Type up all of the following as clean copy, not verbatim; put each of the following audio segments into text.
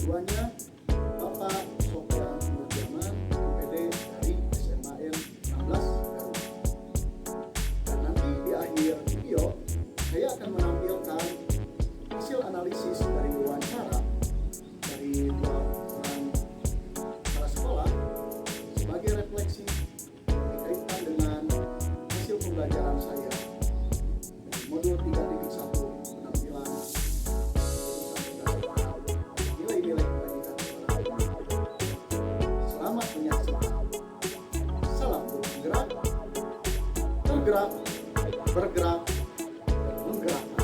Keduanya, Bapak Sofyan Nurjaman, IPD dari SMAN 16 Garut. Dan nanti di akhir video, saya akan menampilkan hasil analisis dari wawancara dari dua orang kepala sekolah sebagai refleksi berkaitan dengan hasil pembelajaran saya dari modul 3.1 penampilan nilai-nilai pendidikan kepada. Selamat menyaksikan. Salam guru penggerak, tergerak, bergerak, dan menggerakkan.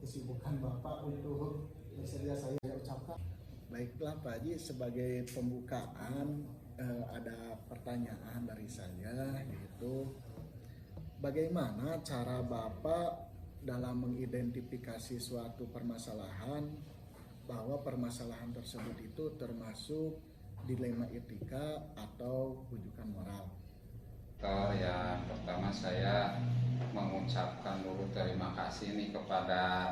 Kesibukan Bapak untuk bersedia saya ucapkan. Baiklah Pak Haji, sebagai pembukaan ada pertanyaan dari saya, yaitu bagaimana cara Bapak dalam mengidentifikasi suatu permasalahan bahwa permasalahan tersebut itu termasuk dilema etika atau rujukan moral. Yang pertama saya mengucapkan dulu terima kasih nih kepada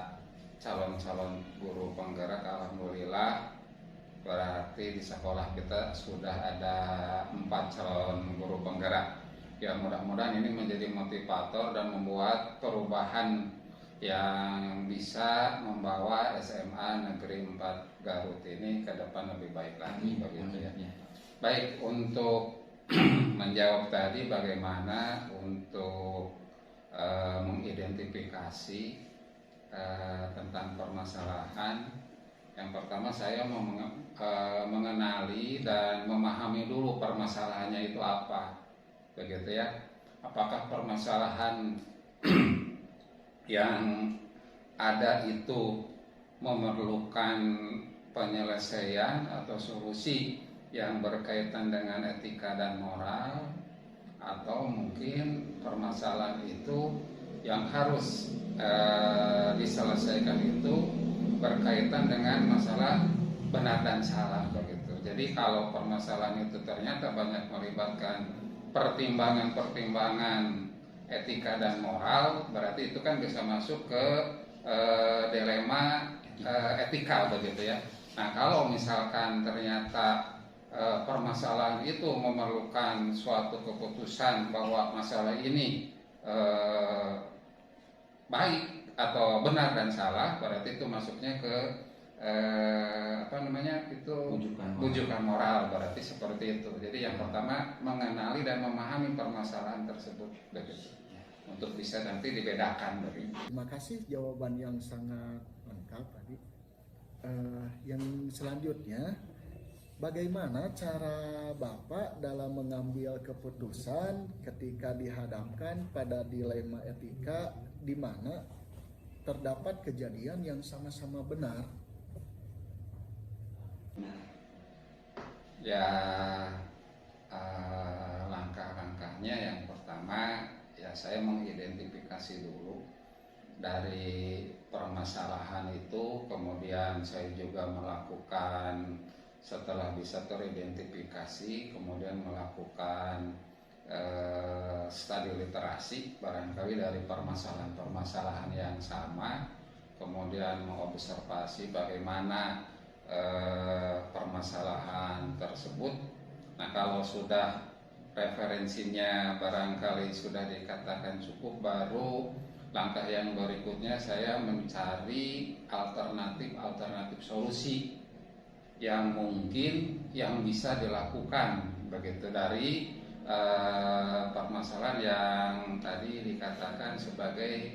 calon-calon guru penggerak. Alhamdulillah, berarti di sekolah kita sudah ada 4 calon guru penggerak. Ya, mudah-mudahan ini menjadi motivator dan membuat perubahan yang bisa membawa SMA Negeri 4 Garut ini ke depan lebih baik lagi, begitu ya. Baik, untuk menjawab tadi bagaimana untuk mengidentifikasi tentang permasalahan. Yang pertama saya mau mengenali dan memahami dulu permasalahannya itu apa, begitu ya. Apakah permasalahan yang ada itu memerlukan penyelesaian atau solusi yang berkaitan dengan etika dan moral, atau mungkin permasalahan itu yang harus diselesaikan itu berkaitan dengan masalah benar dan salah, begitu. Jadi kalau permasalahan itu ternyata banyak melibatkan pertimbangan-pertimbangan etika dan moral, berarti itu kan bisa masuk ke dilema etika, begitu ya. Nah, kalau misalkan ternyata permasalahan itu memerlukan suatu keputusan bahwa masalah ini baik atau benar dan salah, berarti itu masuknya ke rujukan moral, berarti seperti itu. Jadi yang pertama mengenali dan memahami permasalahan tersebut, begitu, untuk bisa nanti dibedakan. Terima kasih jawaban yang sangat lengkap tadi. Yang selanjutnya, bagaimana cara Bapak dalam mengambil keputusan ketika dihadapkan pada dilema etika di mana terdapat kejadian yang sama-sama benar? Ya, langkah-langkahnya yang pertama ya saya mengidentifikasi dulu dari permasalahan itu, kemudian saya juga melakukan, setelah bisa teridentifikasi, kemudian melakukan studi literasi barangkali dari permasalahan-permasalahan yang sama, kemudian mengobservasi bagaimana permasalahan tersebut. Nah, kalau sudah referensinya barangkali sudah dikatakan cukup, baru langkah yang berikutnya saya mencari alternatif solusi yang mungkin yang bisa dilakukan, begitu, dari permasalahan yang tadi dikatakan sebagai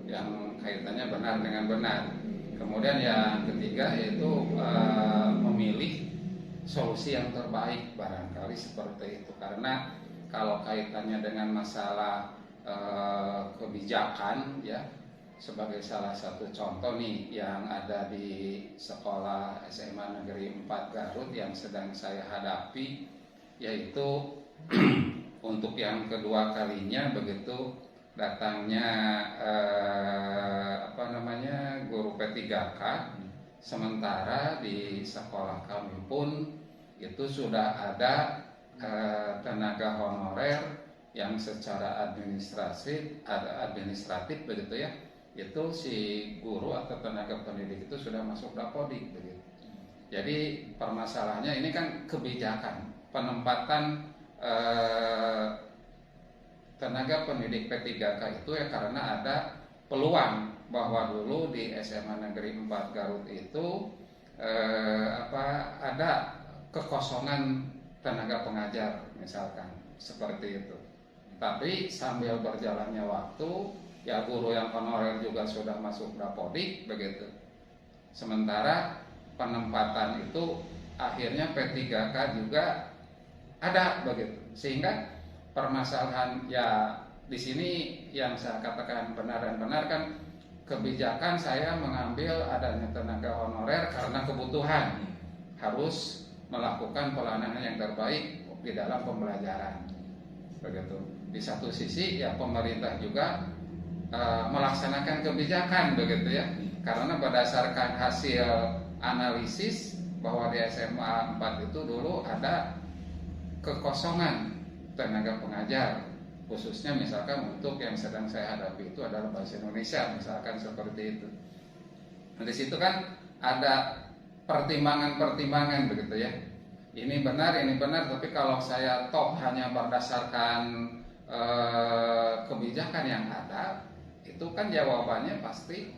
yang kaitannya benar dengan benar. Kemudian yang ketiga yaitu memilih solusi yang terbaik, barangkali seperti itu. Karena kalau kaitannya dengan masalah kebijakan, ya, sebagai salah satu contoh nih yang ada di sekolah SMA Negeri 4 Garut yang sedang saya hadapi, yaitu untuk yang kedua kalinya begitu datangnya guru P3K, sementara di sekolah kami pun itu sudah ada tenaga honorer yang secara administratif begitu ya, itu si guru atau tenaga pendidik itu sudah masuk Dapodik begitu. Jadi permasalahannya ini kan kebijakan penempatan tenaga pendidik P3K itu ya, karena ada peluang bahwa dulu di SMA Negeri 4 Garut itu ada kekosongan tenaga pengajar misalkan seperti itu. Tapi sambil berjalannya waktu ya guru yang honorer juga sudah masuk Dapodik begitu. Sementara penempatan itu akhirnya P3K juga ada begitu. Sehingga permasalahan ya di sini yang saya katakan benar dan benar kan, kebijakan saya mengambil adanya tenaga honorer karena kebutuhan harus melakukan pelayanan yang terbaik di dalam pembelajaran begitu. Di satu sisi ya pemerintah juga melaksanakan kebijakan begitu ya, karena berdasarkan hasil analisis bahwa di SMA 4 itu dulu ada kekosongan tenaga pengajar, khususnya misalkan untuk yang sedang saya hadapi itu adalah bahasa Indonesia misalkan seperti itu. Nah, di situ kan ada pertimbangan-pertimbangan begitu ya. Ini benar, tapi kalau saya toh hanya berdasarkan kebijakan yang ada, itu kan jawabannya pasti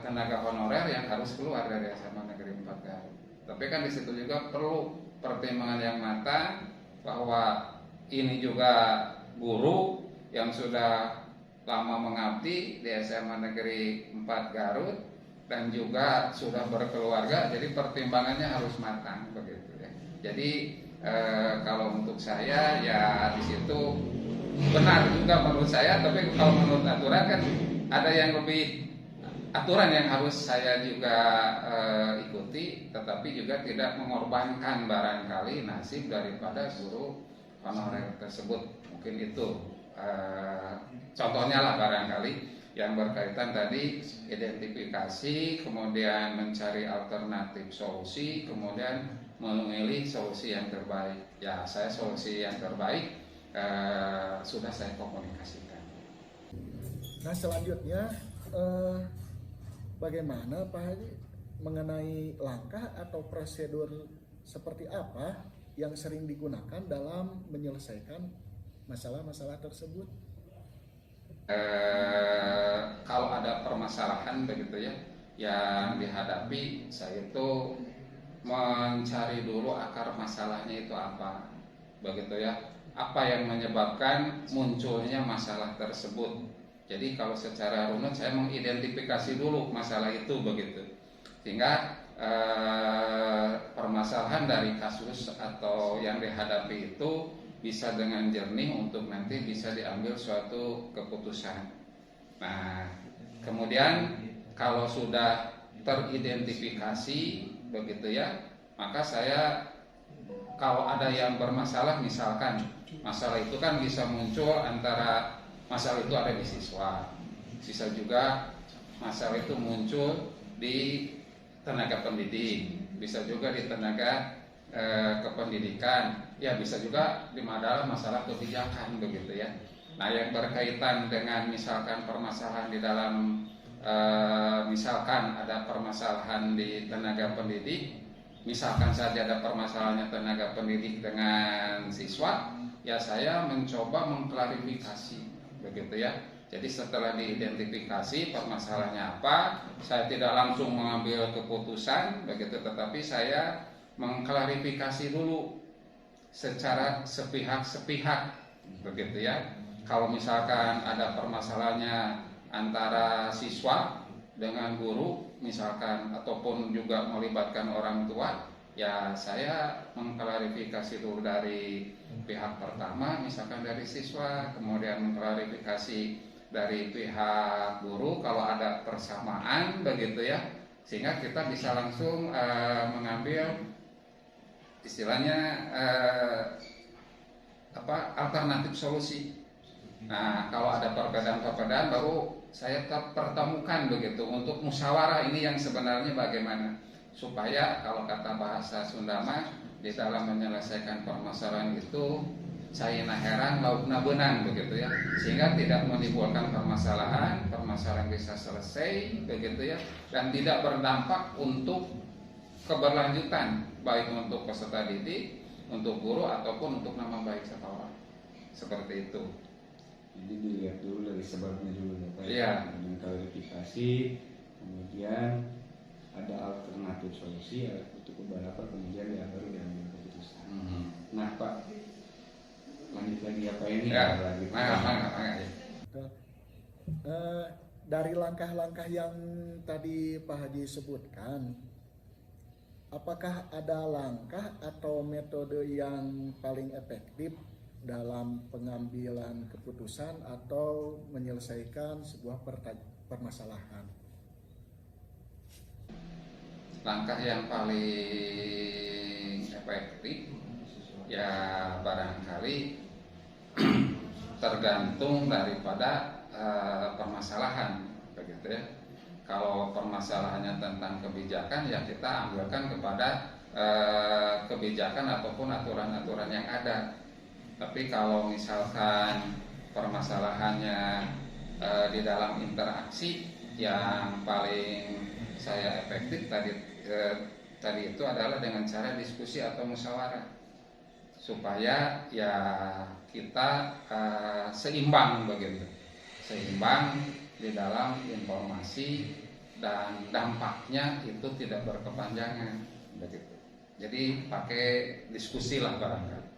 tenaga honorer yang harus keluar dari SMA Negeri 4 Garut. Tapi kan di situ juga perlu pertimbangan yang matang bahwa ini juga guru yang sudah lama mengabdi di SMA Negeri 4 Garut dan juga sudah berkeluarga, jadi pertimbangannya harus matang begitu ya. Jadi kalau untuk saya ya di situ benar juga menurut saya, tapi kalau menurut aturan kan ada yang lebih aturan yang harus saya juga ikuti, tetapi juga tidak mengorbankan barangkali nasib daripada guru honorer tersebut. Mungkin itu contohnya lah barangkali yang berkaitan tadi identifikasi, kemudian mencari alternatif solusi, kemudian memilih solusi yang terbaik. Ya saya solusi yang terbaik sudah saya komunikasikan. Nah selanjutnya bagaimana Pak Haji mengenai langkah atau prosedur seperti apa yang sering digunakan dalam menyelesaikan masalah-masalah tersebut? Kalau ada permasalahan begitu ya yang dihadapi, saya itu mencari dulu akar masalahnya itu apa begitu ya, apa yang menyebabkan munculnya masalah tersebut. Jadi kalau secara runut saya mengidentifikasi dulu masalah itu begitu, sehingga permasalahan dari kasus atau yang dihadapi itu bisa dengan jernih untuk nanti bisa diambil suatu keputusan. Nah, kemudian kalau sudah teridentifikasi begitu ya, maka saya kalau ada yang bermasalah, misalkan masalah itu kan bisa muncul antara masalah itu ada di siswa, bisa juga masalah itu muncul di tenaga pendidik, bisa juga di tenaga kependidikan, ya bisa juga di masalah kebijakan begitu ya. Nah yang berkaitan dengan misalkan permasalahan di dalam misalkan ada permasalahan di tenaga pendidik, misalkan saja ada permasalahannya tenaga pendidik dengan siswa, ya saya mencoba mengklarifikasi begitu ya. Jadi setelah diidentifikasi permasalahannya apa, saya tidak langsung mengambil keputusan begitu, tetapi saya mengklarifikasi dulu secara sepihak-sepihak begitu ya. Kalau misalkan ada permasalahannya antara siswa dengan guru misalkan, ataupun juga melibatkan orang tua, ya saya mengklarifikasi dulu dari pihak pertama, misalkan dari siswa, kemudian mengklarifikasi dari pihak guru kalau ada persamaan begitu ya, sehingga kita bisa langsung mengambil istilahnya alternatif solusi. Nah, kalau ada perbedaan-perbedaan baru saya pertemukan begitu untuk musyawarah ini yang sebenarnya bagaimana supaya kalau kata bahasa Sunda mah di dalam menyelesaikan permasalahan itu caina herang laukna benang begitu ya, sehingga tidak menimbulkan permasalahan bisa selesai begitu ya, dan tidak berdampak untuk keberlanjutan baik untuk peserta didik, untuk guru ataupun untuk nama baik sekolah. Seperti itu. Jadi dilihat dulu dari sebabnya dulu ya Pak. Iya. Kemudian klarifikasi, kemudian ada alternatif solusi ya, untuk beberapa kemudian ya baru diambil keputusan. Nah Pak, lanjut lagi apa ini? Ya, lanjut mangga. Dari langkah-langkah yang tadi Pak Haji sebutkan, apakah ada langkah atau metode yang paling efektif dalam pengambilan keputusan atau menyelesaikan sebuah permasalahan? Langkah yang paling efektif ya barangkali tergantung daripada permasalahan begitu ya. Kalau permasalahannya tentang kebijakan ya kita ambilkan kepada kebijakan ataupun aturan-aturan yang ada. Tapi kalau misalkan permasalahannya di dalam interaksi, yang paling saya efektif tadi itu adalah dengan cara diskusi atau musyawarah, supaya ya kita seimbang begitu, seimbang di dalam informasi dan dampaknya itu tidak berkepanjangan begitu. Jadi pakai diskusi lah barangkali.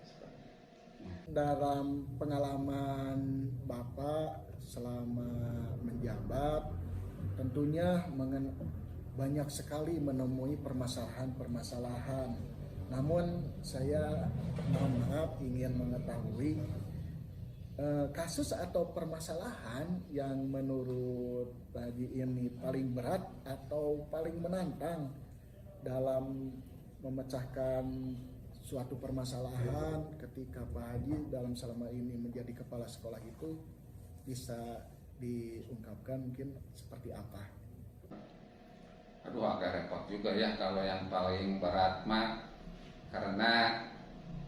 Dalam pengalaman Bapak selama menjabat, tentunya banyak sekali menemui permasalahan-permasalahan. Namun saya mohon maaf ingin mengetahui kasus atau permasalahan yang menurut Pak Haji ini paling berat atau paling menantang dalam memecahkan suatu permasalahan ketika Pak Haji dalam selama ini menjadi kepala sekolah itu, bisa diungkapkan mungkin seperti apa? Aduh, agak repot juga ya kalau yang paling berat mah, karena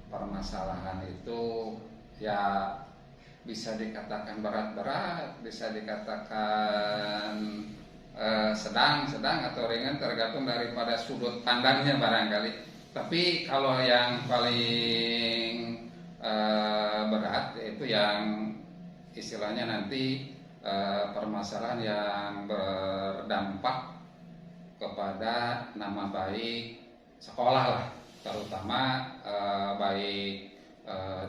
permasalahan itu ya bisa dikatakan berat-berat, bisa dikatakan sedang atau ringan, tergantung daripada sudut pandangnya barangkali. Tapi kalau yang paling berat yaitu yang istilahnya nanti permasalahan yang berdampak kepada nama baik sekolah lah, terutama baik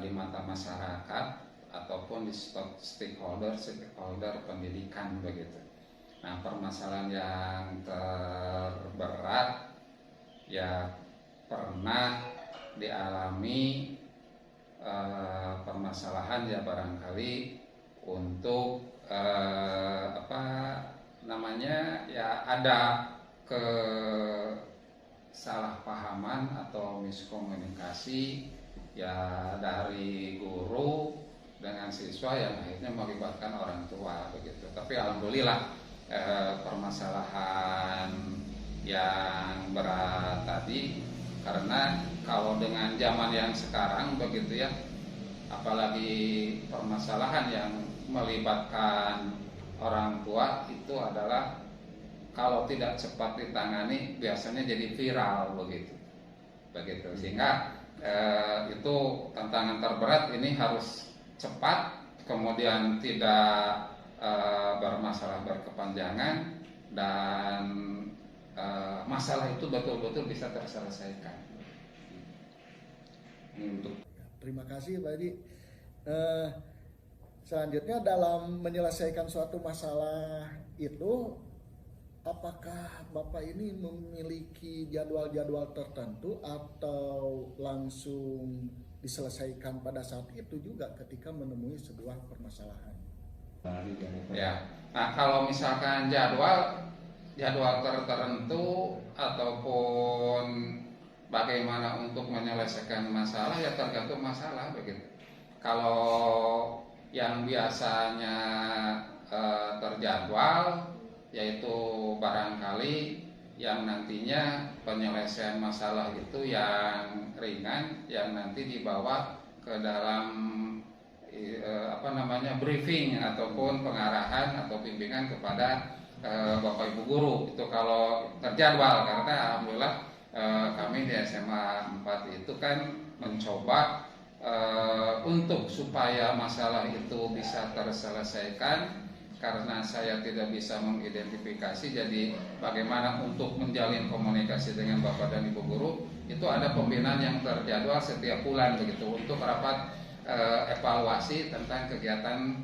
di mata masyarakat ataupun di stakeholder pendidikan begitu. Nah, permasalahan yang terberat ya pernah dialami permasalahan ya barangkali untuk ya ada kesalahpahaman atau miskomunikasi ya dari guru dengan siswa yang akhirnya melibatkan orang tua begitu. Tapi alhamdulillah permasalahan yang berat tadi, karena kalau dengan zaman yang sekarang begitu ya, apalagi permasalahan yang melibatkan orang tua itu adalah kalau tidak cepat ditangani biasanya jadi viral begitu. Sehingga itu tantangan terberat, ini harus cepat, kemudian tidak bermasalah berkepanjangan, dan masalah itu betul-betul bisa terselesaikan. Terima kasih Pak Haji. Selanjutnya dalam menyelesaikan suatu masalah itu, apakah Bapak ini memiliki jadwal-jadwal tertentu atau langsung diselesaikan pada saat itu juga ketika menemui sebuah permasalahan? Ya, nah kalau misalkan jadwal tertentu ataupun bagaimana untuk menyelesaikan masalah ya tergantung masalah begitu. kalau yang biasanya terjadwal, yaitu barangkali yang nantinya penyelesaian masalah itu yang ringan, yang nanti dibawa ke dalam briefing ataupun pengarahan atau bimbingan kepada Bapak Ibu guru. Itu kalau terjadwal, karena alhamdulillah kami di SMA 4 itu kan mencoba untuk supaya masalah itu bisa terselesaikan. Karena saya tidak bisa mengidentifikasi, jadi bagaimana untuk menjalin komunikasi dengan Bapak dan Ibu guru, itu ada pembinaan yang terjadwal setiap bulan begitu, untuk rapat evaluasi tentang kegiatan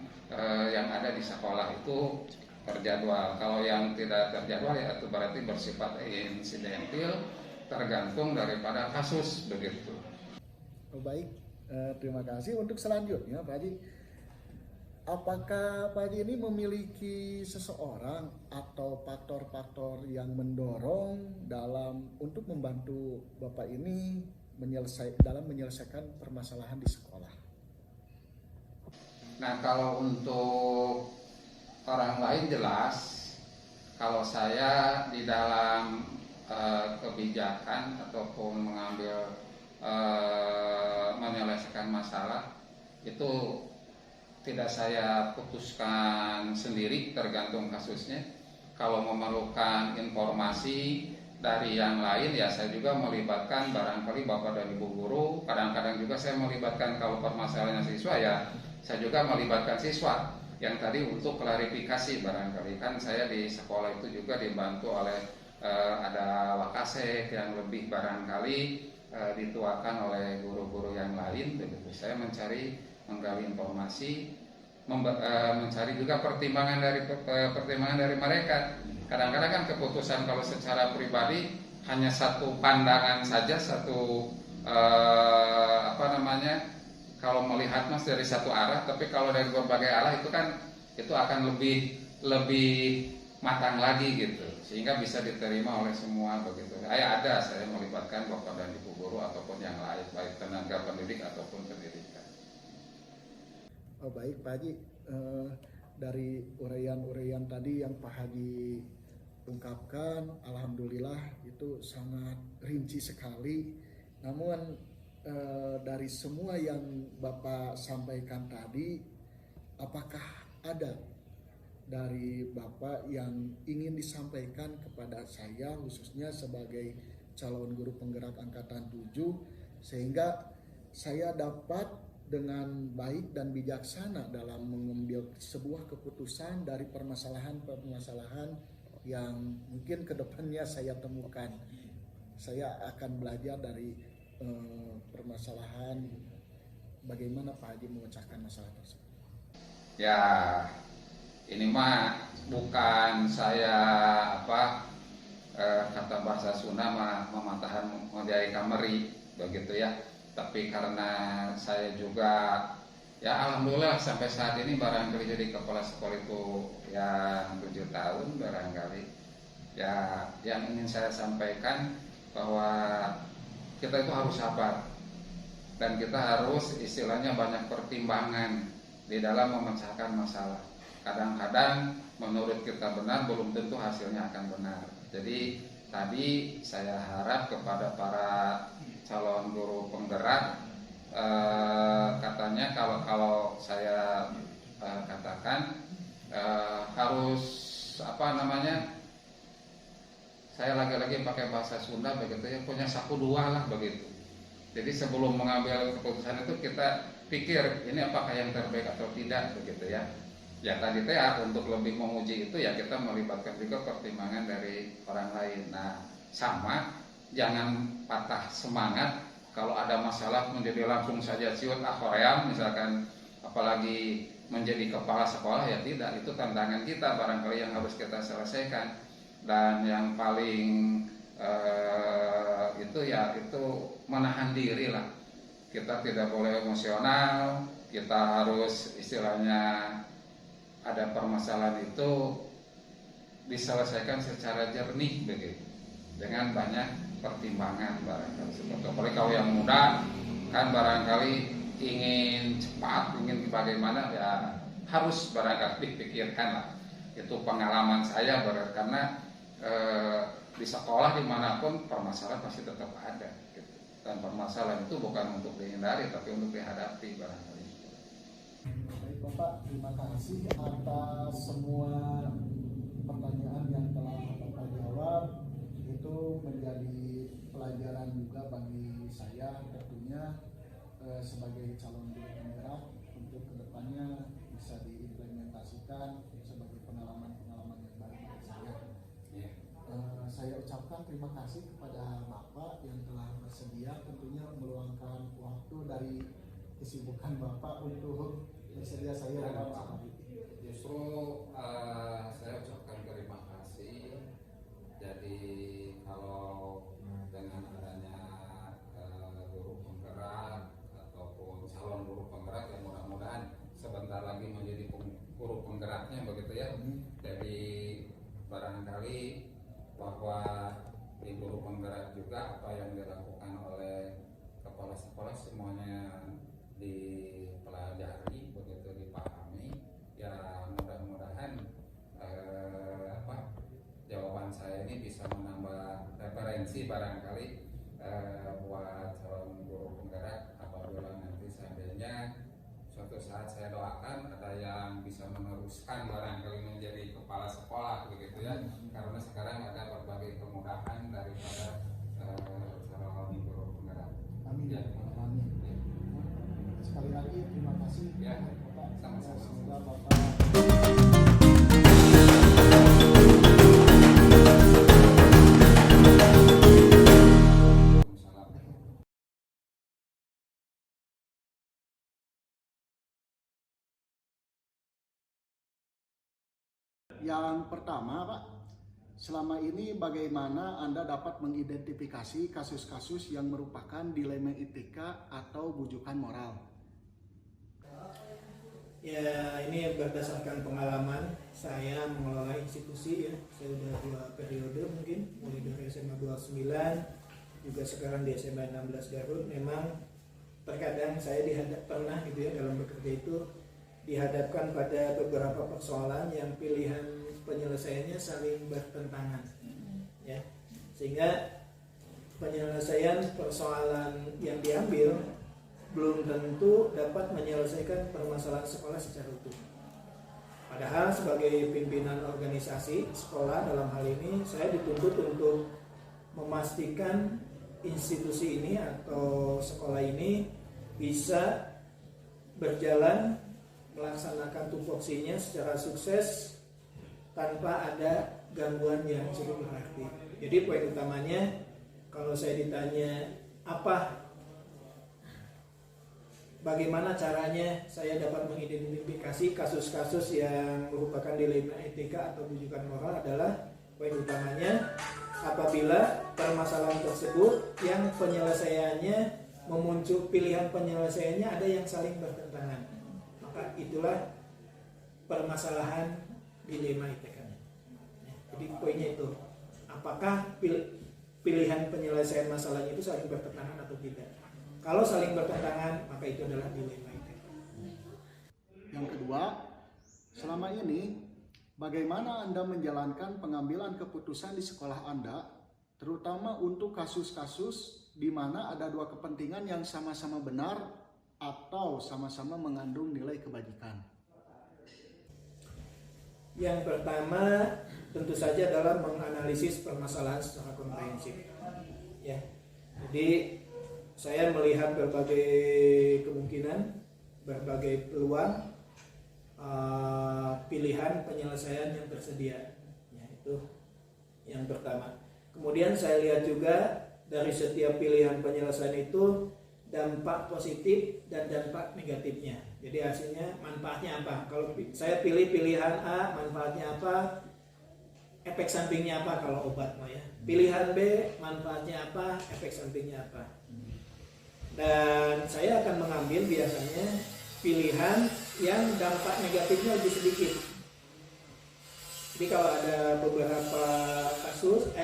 yang ada di sekolah itu terjadwal. Kalau yang tidak terjadwal ya itu berarti bersifat insidentil, tergantung daripada kasus begitu. Baik, terima kasih. Untuk selanjutnya Pak Haji, apakah Pak Haji ini memiliki seseorang atau faktor-faktor yang mendorong untuk membantu Bapak ini dalam menyelesaikan permasalahan di sekolah? Nah, kalau untuk orang lain jelas, kalau saya di dalam kebijakan ataupun mengambil menyelesaikan masalah itu tidak saya putuskan sendiri, tergantung kasusnya. Kalau memerlukan informasi dari yang lain, ya saya juga melibatkan barangkali Bapak dan Ibu guru. Kadang-kadang juga saya melibatkan, kalau permasalahannya siswa, ya saya juga melibatkan siswa yang tadi untuk klarifikasi. Barangkali kan saya di sekolah itu juga dibantu oleh ada wakasek yang lebih barangkali dituakan oleh guru-guru yang lain begitu. Saya menggali informasi, mencari juga pertimbangan dari mereka. Kadang-kadang kan keputusan kalau secara pribadi hanya satu pandangan saja, kalau melihat mas dari satu arah, tapi kalau dari berbagai arah itu kan itu akan lebih matang lagi gitu, sehingga bisa diterima oleh semua begitu. Saya melibatkan Bapak dan Ibu guru ataupun yang lain, baik tenaga pendidik ataupun pendidikan. Oh, baik Pak Haji, dari uraian tadi yang Pak Haji ungkapkan, alhamdulillah itu sangat rinci sekali. Namun dari semua yang Bapak sampaikan tadi, apakah ada dari Bapak yang ingin disampaikan kepada saya khususnya sebagai calon guru penggerak angkatan 7, sehingga saya dapat dengan baik dan bijaksana dalam mengambil sebuah keputusan dari permasalahan-permasalahan yang mungkin kedepannya saya temukan. Saya akan belajar dari permasalahan bagaimana Pak Haji memecahkan masalah tersebut. Ya, ini mah bukan saya kata bahasa Sunda mah mematahan menjadi kameri begitu ya. Tapi karena saya juga ya alhamdulillah sampai saat ini barangkali jadi kepala sekolah itu yang 7 tahun barangkali. Ya, yang ingin saya sampaikan bahwa kita itu harus sabar dan kita harus istilahnya banyak pertimbangan di dalam memecahkan masalah. Kadang-kadang menurut kita benar, belum tentu hasilnya akan benar. Jadi tadi saya harap kepada para calon guru penggerak, katanya kalau saya katakan harus saya lagi-lagi pakai bahasa Sunda begitu ya, punya saku dua lah begitu. Jadi sebelum mengambil keputusan itu kita pikir ini apakah yang terbaik atau tidak begitu ya. Ya tadi untuk lebih menguji itu ya kita melibatkan juga pertimbangan dari orang lain. Nah, sama jangan patah semangat kalau ada masalah menjadi langsung saja siut hoream misalkan, apalagi menjadi kepala sekolah, ya tidak, itu tantangan kita barangkali yang harus kita selesaikan. Dan yang paling itu menahan diri lah. Kita tidak boleh emosional, kita harus istilahnya ada permasalahan itu diselesaikan secara jernih begitu, dengan banyak pertimbangan barangkali. Apalagi kalau yang muda kan barangkali ingin cepat, ingin bagaimana ya harus barangkali dipikirkan lah. Itu pengalaman saya karena di sekolah dimanapun permasalahan pasti tetap ada gitu. Dan permasalahan itu bukan untuk dihindari tapi untuk dihadapi barangkali. Baik Bapak, terima kasih atas semua pertanyaan yang telah Bapak jawab. Itu menjadi pelajaran juga bagi saya tentunya sebagai calon guru penggerak untuk kedepannya bisa diimplementasikan sebagai pengalaman-pengalaman yang baru bagi saya. Saya ucapkan terima kasih kepada Bapak yang telah bersedia tentunya meluangkan waktu dari kesibukan Bapak untuk bersedia saya dalam Justru saya ucapkan terima kasih. Jadi kalau dengan adanya guru penggerak ataupun calon guru penggerak yang mudah-mudahan sebentar lagi menjadi guru penggeraknya begitu ya. Jadi barangkali bahwa di guru penggerak juga apa yang dilakukan oleh kepala sekolah semuanya dipelajari begitu dipahami ya mudah-mudahan jawaban saya ini bisa menambah referensi barangkali buat calon guru penggerak apabila nanti seandainya suatu saat saya doakan ada yang bisa meneruskan barangkali menjadi kepala sekolah begitu ya, karena sekarang ada berbagai kemudahan daripada calon guru penggerak. Amin. Ya. Amin. Sekali lagi terima kasih Ya. Bapak. Sama-sama. Semoga Bapak Yang pertama, Pak, selama ini bagaimana Anda dapat mengidentifikasi kasus-kasus yang merupakan dilema etika atau bujukan moral? Ya, ini berdasarkan pengalaman saya mengelola institusi ya. Saya sudah 2 periode mungkin, mulai dari SMA 29 juga sekarang di SMA 16 Garut. Memang terkadang saya pernah gitu ya dalam bekerja itu dihadapkan pada beberapa persoalan yang pilihan penyelesaiannya saling bertentangan ya, sehingga penyelesaian persoalan yang diambil belum tentu dapat menyelesaikan permasalahan sekolah secara utuh. Padahal sebagai pimpinan organisasi sekolah dalam hal ini saya dituntut untuk memastikan institusi ini atau sekolah ini bisa berjalan melaksanakan tupoksinya secara sukses tanpa ada gangguan yang cukup berarti. Jadi poin utamanya kalau saya ditanya bagaimana caranya saya dapat mengidentifikasi kasus-kasus yang merupakan dilema etika atau bujukan moral adalah poin utamanya apabila permasalahan tersebut yang penyelesaiannya memuncul pilihan penyelesaiannya ada yang saling bertentangan, maka itulah permasalahan dilema etika. Jadi poinnya itu, apakah pilihan penyelesaian masalahnya itu saling bertentangan atau tidak. Kalau saling bertentangan, maka itu adalah dilema etika. Yang kedua, selama ini bagaimana Anda menjalankan pengambilan keputusan di sekolah Anda, terutama untuk kasus-kasus di mana ada dua kepentingan yang sama-sama benar atau sama-sama mengandung nilai kebajikan? Yang pertama tentu saja adalah menganalisis permasalahan secara komprehensif. Ya, jadi saya melihat berbagai kemungkinan, berbagai peluang, pilihan penyelesaian yang tersedia. Ya, itu yang pertama. Kemudian saya lihat juga dari setiap pilihan penyelesaian itu dampak positif dan dampak negatifnya. Jadi hasilnya manfaatnya apa? Kalau saya pilih pilihan A, manfaatnya apa? Efek sampingnya apa kalau obat ya? Pilihan B, manfaatnya apa? Efek sampingnya apa? Dan saya akan mengambil biasanya pilihan yang dampak negatifnya lebih sedikit. Jadi kalau ada beberapa kasus,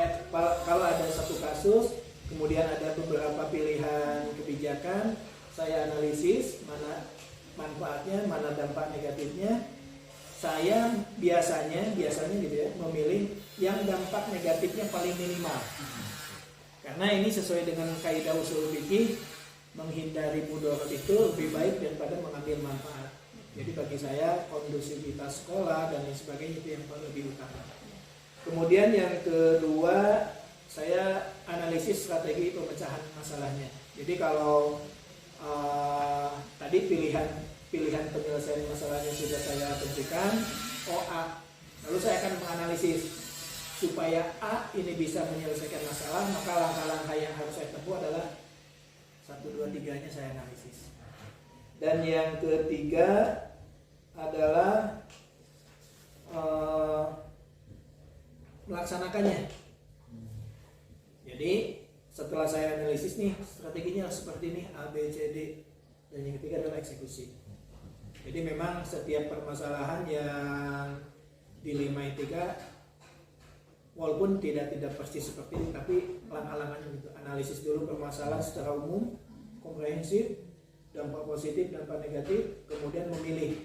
kalau ada satu kasus, kemudian ada beberapa pilihan kebijakan, saya analisis mana manfaatnya, mana dampak negatifnya. Saya biasanya gitu ya, memilih yang dampak negatifnya paling minimal. Karena ini sesuai dengan kaidah usul fikih, menghindari mudarat itu lebih baik daripada mengambil manfaat. Jadi bagi saya kondusivitas sekolah dan lain sebagainya itu yang lebih utama. Kemudian yang kedua, saya analisis strategi pemecahan masalahnya. Jadi kalau tadi pilihan penyelesaian masalahnya sudah saya tentukan, A, lalu saya akan menganalisis supaya A ini bisa menyelesaikan masalah, maka langkah-langkah yang harus saya tempuh adalah 1, 2, 3-nya saya analisis. Dan yang ketiga adalah melaksanakannya. Jadi setelah saya analisis nih strateginya seperti ini A, B, C, D, dan yang ketiga adalah eksekusi. Jadi memang setiap permasalahan yang dilema etika walaupun tidak persis seperti ini, tapi langkah-langkahnya gitu. Analisis dulu permasalahan secara umum, komprehensif, dampak positif, dampak negatif, kemudian memilih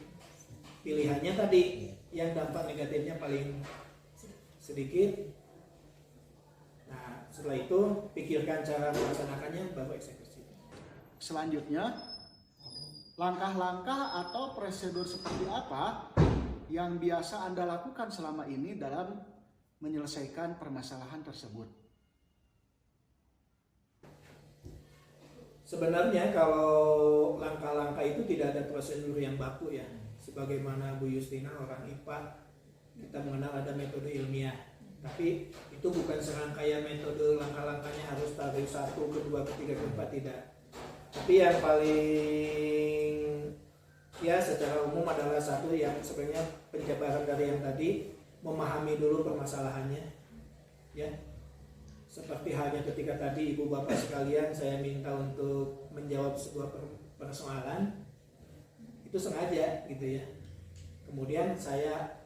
pilihannya tadi yang dampak negatifnya paling sedikit. Nah, setelah itu pikirkan cara melaksanakannya, baru eksekusi. Selanjutnya, langkah-langkah atau prosedur seperti apa yang biasa Anda lakukan selama ini dalam menyelesaikan permasalahan tersebut? Sebenarnya kalau langkah-langkah itu tidak ada prosedur yang baku ya. Sebagaimana Bu Justina orang IPA, kita mengenal ada metode ilmiah. Tapi itu bukan serangkaian metode langkah-langkahnya harus dari 1, kedua, ketiga, keempat, tidak. Tapi yang paling ya secara umum adalah satu yang sebenarnya penjabaran dari yang tadi, memahami dulu permasalahannya ya. Seperti halnya ketika tadi ibu bapak sekalian saya minta untuk menjawab sebuah persoalan, itu sengaja gitu ya. Kemudian saya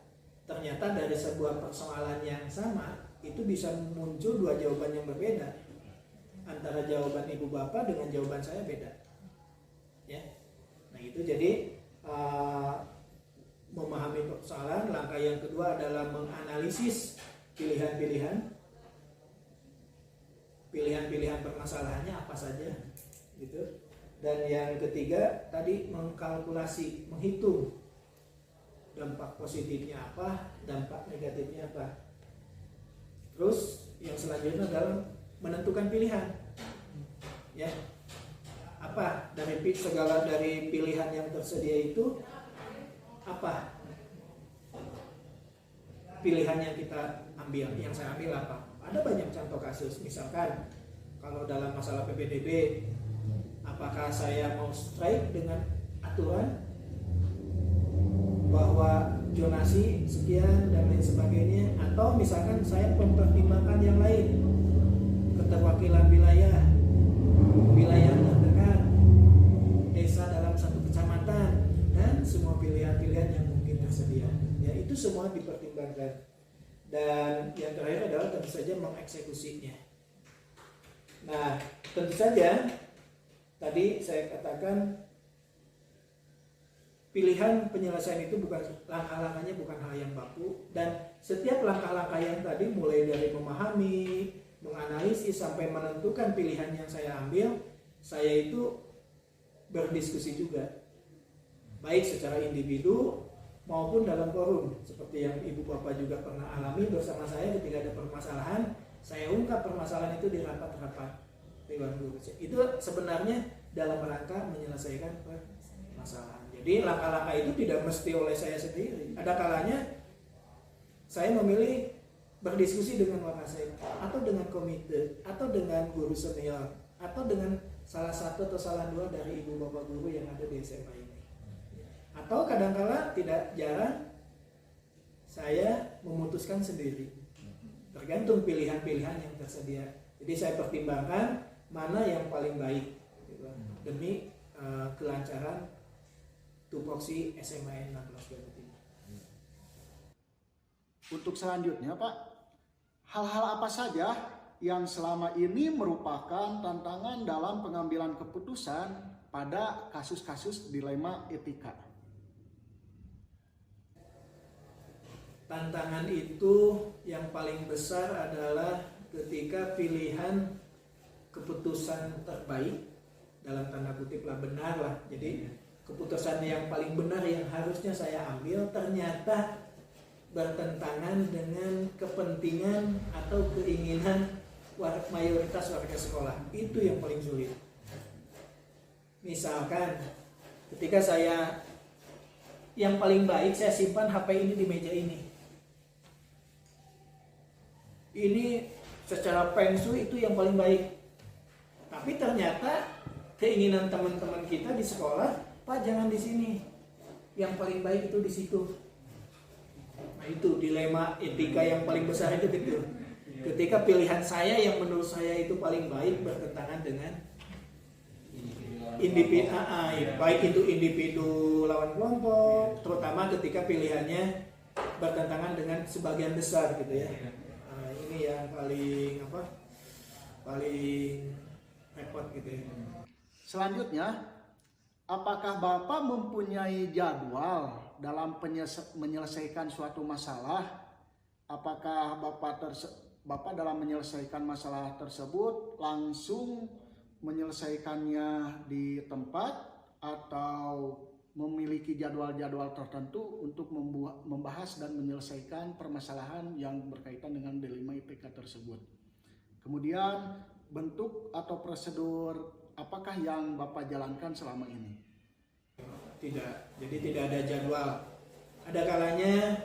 ternyata dari sebuah persoalan yang sama itu bisa muncul 2 jawaban yang berbeda. Antara jawaban ibu bapak dengan jawaban saya beda ya. Nah itu jadi memahami persoalan. Langkah yang kedua adalah menganalisis pilihan-pilihan permasalahannya apa saja gitu. Dan yang ketiga tadi mengkalkulasi, menghitung dampak positifnya apa, dampak negatifnya apa. Terus yang selanjutnya adalah menentukan pilihan ya. Apa dari pilihan yang tersedia itu, apa pilihan yang kita ambil, yang saya ambil apa. Ada banyak contoh kasus, misalkan kalau dalam masalah PPDB, apakah saya mau strike dengan aturan bahwa zonasi sekian dan lain sebagainya, atau misalkan saya mempertimbangkan yang lain, keterwakilan wilayah terdekat, desa dalam satu kecamatan, dan semua pilihan-pilihan yang mungkin tersedia. Ya itu semua dipertimbangkan. Dan yang terakhir adalah tentu saja mengeksekusinya. Nah, tentu saja tadi saya katakan pilihan penyelesaian itu bukan langkah-langkahnya bukan hal yang baku, dan setiap langkah-langkah yang tadi mulai dari memahami, menganalisis sampai menentukan pilihan yang saya ambil, saya itu berdiskusi juga, baik secara individu maupun dalam forum, seperti yang ibu bapak juga pernah alami bersama saya ketika ada permasalahan, saya ungkap permasalahan itu di rapat-rapat Dewan Guru. Itu sebenarnya dalam rangka menyelesaikan permasalahan. Jadi langkah-langkah itu tidak mesti oleh saya sendiri. Ada kalanya saya memilih berdiskusi dengan wakasek, atau dengan komite, atau dengan guru senior, atau dengan salah satu atau salah dua dari ibu bapak guru yang ada di SMA ini. Atau kadang-kala tidak jarang saya memutuskan sendiri, tergantung pilihan-pilihan yang tersedia. Jadi saya pertimbangkan mana yang paling baik gitu, demi kelancaran tupoksi SMA 1623. Untuk selanjutnya Pak, hal-hal apa saja yang selama ini merupakan tantangan dalam pengambilan keputusan pada kasus-kasus dilema etika. Tantangan itu yang paling besar adalah ketika pilihan keputusan terbaik, dalam tanda kutip lah, benar lah. Jadi keputusan yang paling benar yang harusnya saya ambil ternyata bertentangan dengan kepentingan atau keinginan mayoritas warga sekolah. Itu yang paling sulit. Misalkan ketika yang paling baik saya simpan HP ini di meja ini. Ini secara feng shui itu yang paling baik. Tapi ternyata keinginan teman-teman kita di sekolah, Pak jangan di sini. Yang paling baik itu di situ. Nah itu dilema etika yang paling besar itu gitu. Ketika pilihan saya yang menurut saya itu paling baik bertentangan dengan individu, baik itu individu lawan kelompok, terutama ketika pilihannya bertentangan dengan sebagian besar gitu ya. Nah, ini yang paling repot gitu ya. Selanjutnya, apakah Bapak mempunyai jadwal dalam menyelesaikan suatu masalah? Apakah Bapak dalam menyelesaikan masalah tersebut langsung menyelesaikannya di tempat atau memiliki jadwal-jadwal tertentu untuk membahas dan menyelesaikan permasalahan yang berkaitan dengan dilema etika tersebut? Kemudian bentuk atau prosedur apakah yang Bapak jalankan selama ini? Tidak, jadi tidak ada jadwal. Ada kalanya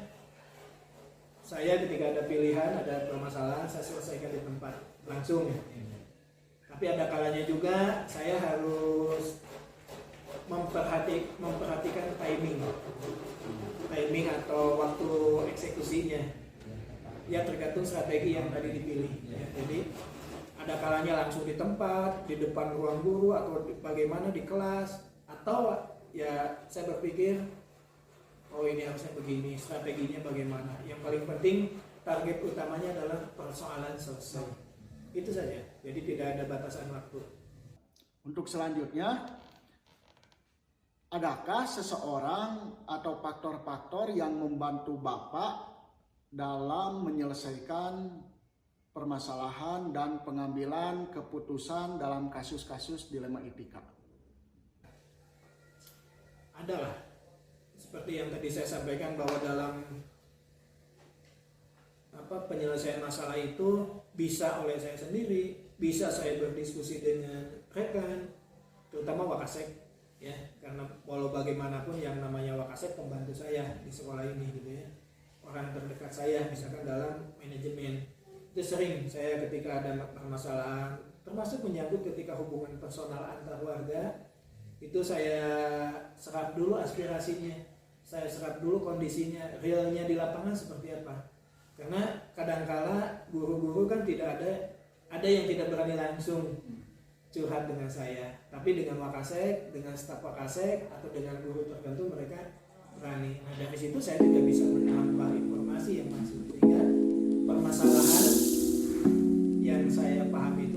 saya ketika ada pilihan, ada permasalahan, saya selesaikan di tempat langsung. Tapi ada kalanya juga saya harus memperhatikan timing atau waktu eksekusinya. Ya tergantung strategi yang tadi dipilih. Ya, jadi ada kalanya langsung di tempat, di depan ruang guru atau bagaimana di kelas, atau ya saya berpikir oh ini harusnya begini, strateginya bagaimana. Yang paling penting target utamanya adalah persoalan selesai. Itu saja. Jadi tidak ada batasan waktu. Untuk selanjutnya, adakah seseorang atau faktor-faktor yang membantu Bapak dalam menyelesaikan permasalahan dan pengambilan keputusan dalam kasus-kasus dilema etika? Adalah. Seperti yang tadi saya sampaikan bahwa dalam penyelesaian masalah itu bisa oleh saya sendiri, bisa saya berdiskusi dengan rekan, terutama Wakasek, ya, karena walau bagaimanapun yang namanya Wakasek pembantu saya di sekolah ini gitu ya, orang terdekat saya, misalkan dalam manajemen. Itu sering saya ketika ada permasalahan, termasuk menyangkut ketika hubungan personal antar warga, itu saya serap dulu aspirasinya, saya serap dulu kondisinya, realnya di lapangan seperti apa. Karena kadangkala guru-guru kan tidak ada yang tidak berani langsung curhat dengan saya, tapi dengan Wakasek, dengan staf Wakasek atau dengan guru tertentu mereka berani. Nah dari situ saya juga bisa menambah informasi yang masuk, sehingga permasalahan yang saya pahami